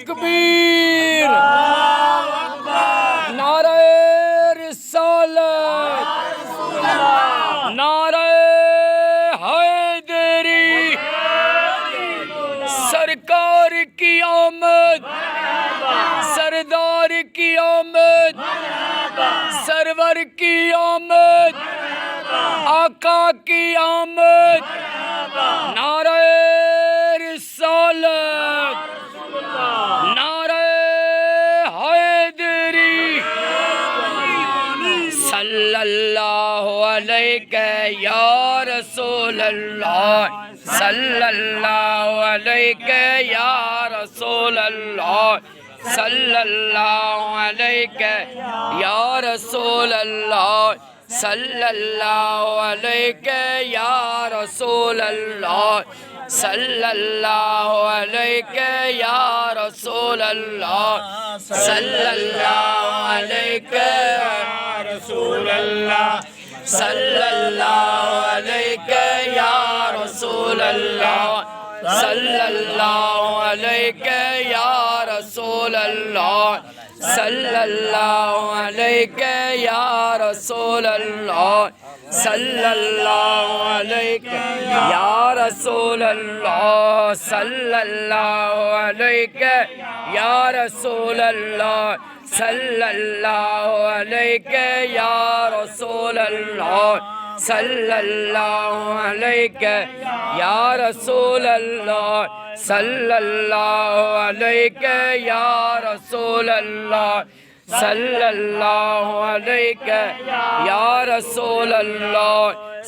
तकबीर, नारे रिसालत, नारे हैदरी, सरकार की आमद, सरदार की आमद, सरवर की आमद, आका की आमद, नारे रिसालत, नारे हैदरी, सल्लल्लाहु अलैहि या रसूल अल्लाह, सल्लल्लाहु अलैहि या रसूल अल्लाह, सल्लल्लाहु अलैहि या रसूल अल्लाह, सल्लल्लाहु अलैहि या रसूल अल्लाह, सल्लल्लाहु अलैहि या रसूल अल्लाह, सल्लल्लाहु अलैहि या रसूल अल्लाह, सल्लल्लाहु अलैहि या रसूल अल्लाह, सल्लल्लाहु अलैहि या रसूल अल्लाह, सल्लल्लाहु अलैहि या रसूल अल्लाह, सल्लल्लाहु अलैहि या रसूल अल्लाह, सल्लल्लाहु अलैहि या रसूल अल्लाह, सल्लल्लाहु अलैहि या रसूल अल्लाह, सल्लल्लाहु अलैहि या रसूल अल्लाह, सल्लल्लाहु अलैहि या रसूल अल्लाह, सल्लल्लाहु अलैहि या रसूल अल्लाह,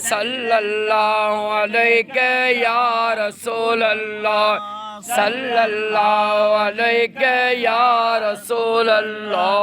सल्लल्लाहु अलैहि या रसूल अल्लाह, सल्लल्लाहु अलैहि या रसूल अल्लाह,